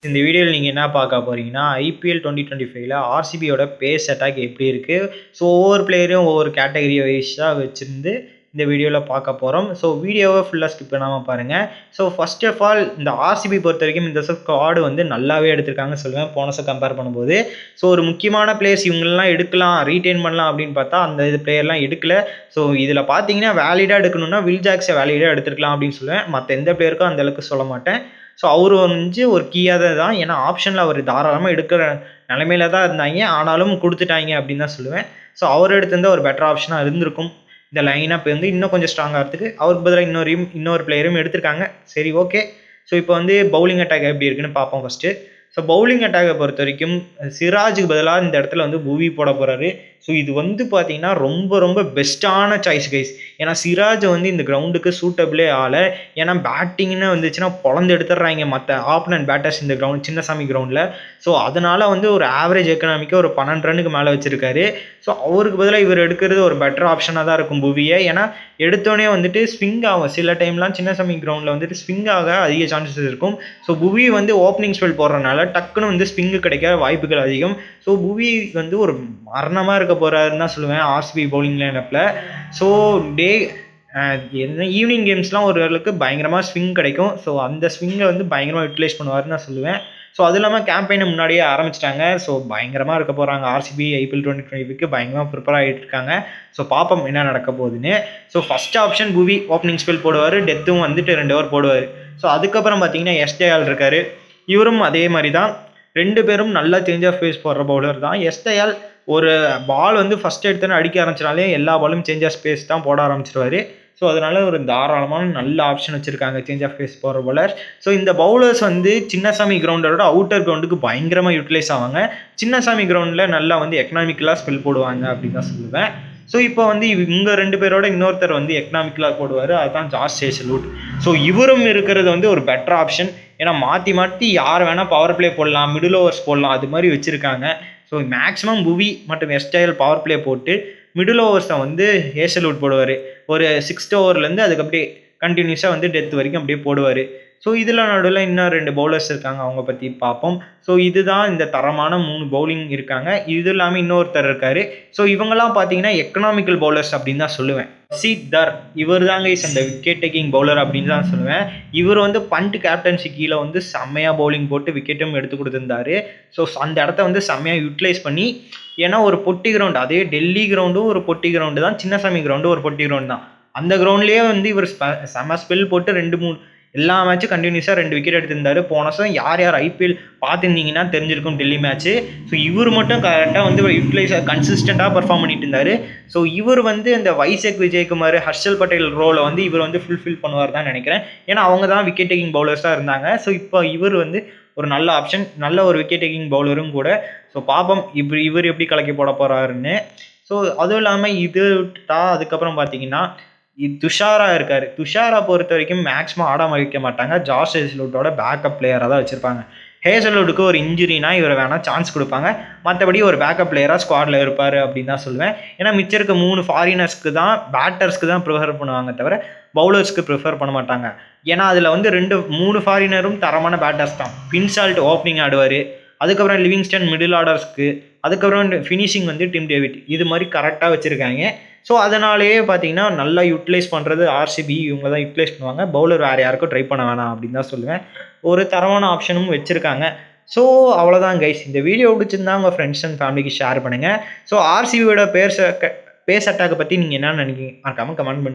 இந்த வீடியோவில் நீங்கள் என்ன பார்க்க போகிறீங்கன்னா ஐபிஎல் 2025ல் ஆர்சிபியோட பேஸ் அட்டாக் எப்படி இருக்குது. ஸோ ஒவ்வொரு பிளேயரையும் ஒவ்வொரு கேட்டகரி வைஸாக வச்சுருந்து இந்த வீடியோவில் பார்க்க போகிறோம். ஸோ வீடியோவை ஃபுல்லாக ஸ்கிப் பண்ணாமல் பாருங்கள். ஸோ ஃபர்ஸ்ட் ஆஃப் ஆல் இந்த ஆர்சிபி பொறுத்த வரைக்கும் இந்த ஸ்குவாடு வந்து நல்லாவே எடுத்திருக்காங்கன்னு சொல்லுவேன் போனஸை கம்பேர் பண்ணும்போது. ஸோ ஒரு முக்கியமான பிளேயர்ஸ் இவங்களெலாம் எடுக்கலாம், ரீட்டைன் பண்ணலாம் அப்படின்னு பார்த்தா அந்த இது பிளேயர்லாம் எடுக்கல. ஸோ இதில் பார்த்தீங்கன்னா வேலிடாக எடுக்கணும்னா வில் ஜாக்ஸை வேலிடாக எடுத்துருக்கலாம் அப்படின்னு சொல்லுவேன். மற்ற எந்த பிளேயருக்கும் அந்தளவுக்கு சொல்ல மாட்டேன். ஸோ அவர் வந்து ஒரு கீயாக தான். ஏன்னா ஆப்ஷனில் அவர் தாராளமாக எடுக்கிற நிலைமையில தான் இருந்தாங்க, ஆனாலும் கொடுத்துட்டாங்க அப்படின்னு தான் சொல்லுவேன். ஸோ அவர் எடுத்திருந்தால் ஒரு பெட்டர் ஆப்ஷனாக இருந்திருக்கும். இந்த லைனப் வந்து இன்னும் கொஞ்சம் ஸ்ட்ராங்காக இருக்கிறதுக்கு அவருக்கு பதிலாக இன்னொரு பிளேயரும் எடுத்திருக்காங்க. சரி, ஓகே. ஸோ இப்போ வந்து பவுலிங் அட்டாக் எப்படி இருக்குன்னு பார்ப்போம் ஃபஸ்ட்டு. ஸோ பவுலிங் அட்டாக்கை பொறுத்த வரைக்கும் சிராஜுக்கு பதிலாக இந்த இடத்துல வந்து புவி போட போகிறாரு. ஸோ இது வந்து பார்த்தீங்கன்னா ரொம்ப ரொம்ப பெஸ்ட்டான சாய்ஸ் கைஸ். ஏன்னா சிராஜ் வந்து இந்த கிரவுண்டுக்கு சூட்டபிளே ஆகலை. ஏன்னா பேட்டிங்னு வந்துச்சுன்னா பொழந்து எடுத்துடுறாங்க மற்ற ஆப்பனன்ட் பேட்டர்ஸ் இந்த கிரவுண்ட் சின்னசாமி கிரவுண்டில். ஸோ அதனால் வந்து ஒரு ஆவரேஜ் எக்கனாமிக்கு ஒரு 12 ரன்னுக்கு மேலே வச்சுருக்காரு. ஸோ அவருக்கு பதிலாக இவர் எடுக்கிறது ஒரு பெட்டர் ஆப்ஷனாக தான் இருக்கும் புவியை. ஏன்னா எடுத்தோடனே வந்துட்டு ஸ்விங் ஆகும். சில டைம்லாம் சின்னசாமி கிரவுண்டில் வந்துட்டு ஸ்விங் ஆக அதிக சான்சஸ் இருக்கும். ஸோ புவி வந்து ஓப்பனிங் ஸ்பெல் போடுறதுனால டக்குன்னு வந்து ஸ்விங்கு கிடைக்க வாய்ப்புகள் அதிகம். ஸோ புவி வந்து ஒரு மரணமாக இருக்க போகிறாருன்னு தான் சொல்லுவேன் ஆர்சிபி பவுலிங் லைனப்பில். ஸோ என்ன ஈவினிங் கேம்ஸ்லாம் ஒரு அளவுக்கு பயங்கரமாக ஸ்விங் கிடைக்கும். ஸோ அந்த ஸ்விங்கை வந்து பயங்கரமாக யூட்டிலைஸ் பண்ணுவார்னு நான் சொல்லுவேன். ஸோ அது இல்லாமல் கேம்பெயினை முன்னாடியே ஆரம்பிச்சிட்டாங்க. ஸோ பயங்கரமாக இருக்க போகிறாங்க ஆர்சிபி ஐபிஎல் 2025க்கு பயங்கரமாக ப்ரிப்பேர் ஆகிட்டு இருக்காங்க. ஸோ பார்ப்போம் என்ன நடக்க போகுதுன்னு. ஸோ ஃபஸ்ட் ஆப்ஷன் புவி ஓப்பனிங் ஸ்பெல் போடுவார், டெத்தும் வந்துட்டு 2 ஓவர் போடுவார். ஸோ அதுக்கப்புறம் பார்த்தீங்கன்னா எஸ்டேஆல் இருக்கார். இவரும் அதே மாதிரி தான். 2 பேரும் நல்லா சேஞ்ச் ஆஃப் பேஸ் போடுற பவுலர் தான். எஸ்டேஆல் ஒரு பால் வந்து ஃபஸ்ட் எடுத்தோன்னு அடிக்க ஆரம்பிச்சினாலே எல்லா பாலும் சேஞ்ச் ஆஃப் ஸ்பேஸ் தான் போட ஆரம்பிச்சிருவார். ஸோ அதனால் ஒரு தாராளமான நல்ல ஆப்ஷன் வச்சுருக்காங்க சேஞ்ச் ஆஃப் பேஸ் போகிற பவுலர். ஸோ இந்த பவுலர்ஸ் வந்து சின்னசாமி கிரவுண்டோட அவுட்டர் கிரவுண்டுக்கு பயங்கரமாக யூட்டிலைஸ் ஆவாங்க. சின்னசாமி கிரவுண்டில் நல்லா வந்து எக்கனாமிக்கலாக ஸ்பெல் போடுவாங்க அப்படின்னு தான் சொல்லுவேன். ஸோ இப்போ வந்து இவங்க 2 பேரோட இன்னொருத்தர் வந்து எக்கனாமிக்கலாக போடுவார், அதுதான் ஜாஸ் ஹேசல்வுட். ஸோ இவரும் இருக்கிறது வந்து ஒரு பெட்டர் ஆப்ஷன். ஏன்னா மாற்றி மாற்றி யார் வேணால் பவர் பிளே போடலாம், மிடில் ஓவர்ஸ் போடலாம், அது மாதிரி வச்சுருக்காங்க. ஸோ மேக்ஸிமம் புவி மற்றும் எஸ்டைல் பவர் பிளே போட்டு மிடில் ஓவர்ஸை வந்து ஹேசல்வுட் போடுவார். ஒரு 6th ஓவர்லேருந்து அதுக்கு அப்படியே கண்டினியூஸாக வந்து டெத் வரைக்கும் அப்படியே போடுவார். ஸோ இதில் நடுவில் இன்னும் 2 பவுலர்ஸ் இருக்காங்க, அவங்க பற்றி பார்ப்போம். ஸோ இதுதான் இந்த தரமான 3 பவுலிங் இருக்காங்க. இது இல்லாமல் இன்னொருத்தர் இருக்கார். ஸோ இவங்கெல்லாம் பார்த்தீங்கன்னா எக்கனாமிக்கல் பவுலர்ஸ் அப்படின்னு தான் சொல்லுவேன். சீத்தர் இவர் தாங்க இந்த விக்கெட் டேக்கிங் பவுலர் அப்படின்னு தான் சொல்லுவேன். இவர் வந்து பண்ட் கேப்டன்சி கீழே வந்து செம்மையாக பவுலிங் போட்டு விக்கெட்டும் எடுத்து கொடுத்துருந்தாரு. ஸோ அந்த இடத்த வந்து செம்மையாக யூட்டிலைஸ் பண்ணி, ஏன்னா ஒரு பொட்டி கிரவுண்டு, அதே டெல்லி கிரவுண்டும் ஒரு பொட்டி கிரவுண்டு தான், சின்னசாமி கிரவுண்டும் ஒரு பொட்டி கிரவுண்டு தான். அந்த கிரவுண்ட்லேயே வந்து இவர் செம்ம ஸ்பெல் போட்டு 2-3 எல்லா மேட்சும் கண்டினியூஸாக 2 விக்கெட் எடுத்திருந்தாரு. போன வருஷம் யார் ஐபிஎல் பார்த்துருந்தீங்கன்னா தெரிஞ்சிருக்கும் டெல்லி மேட்ச்சு. ஸோ இவர் மட்டும் கரெக்டாக வந்து யூட்டிலைஸாக கன்சிஸ்டண்ட்டாக பர்ஃபார்ம் பண்ணிட்டு இருந்தார். ஸோ இவர் வந்து இந்த வைசக் விஜயகுமார், ஹர்ஷல் பட்டேல் ரோலை வந்து இவர் வந்து ஃபுல்ஃபில் பண்ணுவார் தான் நினைக்கிறேன். ஏன்னா அவங்க தான் விக்கெட் டேக்கிங் பவுலர்ஸாக இருந்தாங்க. ஸோ இப்போ இவர் வந்து ஒரு நல்ல ஆப்ஷன், நல்ல ஒரு விக்கெட் டேக்கிங் பவுலரும் கூட. ஸோ பார்ப்போம் இவர் எப்படி கலக்கி போட போகிறாருன்னு. ஸோ அதுவும் இல்லாமல் இது விட்டுட்டா அதுக்கப்புறம் பார்த்தீங்கன்னா துஷாரா இருக்கார். துஷாரா பொறுத்த வரைக்கும் மேக்ஸிமம் ஆட வைக்க மாட்டாங்க. ஜாஸ் ஹேசல்வுட்டோட பேக்கப் பிளேயராக தான் வச்சுருப்பாங்க. ஹேசல்வுட்டுக்கு ஒரு இன்ஜுரினா இவர் வேணால் சான்ஸ் கொடுப்பாங்க, மற்றபடி ஒரு பேக்கப் பிளேயராக ஸ்குவாடில் இருப்பார் அப்படின்னு தான் சொல்லுவேன். ஏன்னா மிச்சம் இருக்க 3 ஃபாரினர்ஸ்க்கு தான், பேட்டர்ஸ்க்கு தான் ப்ரிஃபர் பண்ணுவாங்க தவிர பவுலர்ஸ்க்கு ப்ரிஃபர் பண்ண மாட்டாங்க. ஏன்னா அதில் வந்து 3 ஃபாரினரும் தரமான பேட்டர்ஸ் தான். பின்சால்ட் ஓப்பனிங் ஆடுவார், அதுக்கப்புறம் லிவிங்ஸ்டன் மிடில் ஆர்டர்ஸ்க்கு, அதுக்கப்புறம் ஃபினிஷிங் வந்து டிம் டேவிட், இது மாதிரி கரெக்டாக வச்சுருக்காங்க. ஸோ அதனாலேயே பார்த்தீங்கன்னா நல்லா யூட்டிலைஸ் பண்ணுறது ஆர்சிபி, இவங்க தான் யூட்டிலைஸ் பண்ணுவாங்க. பவுலர் வேறு யாருக்கும் ட்ரை பண்ண வேணாம் அப்படின்னு தான் சொல்லுவேன். ஒரு தரமான ஆப்ஷனும் வச்சுருக்காங்க. ஸோ அவ்வளோதான் கைஸ். இந்த வீடியோ பிடிச்சிருந்தா உங்கள் ஃப்ரெண்ட்ஸ் அண்ட் ஃபேமிலிக்கு ஷேர் பண்ணுங்கள். ஸோ ஆர்சிபியோட பேஸ் அட்டாக்கை பற்றி நீங்கள் என்ன நினைக்கிறீங்க மறக்காமல் கமெண்ட் பண்ணுங்கள்.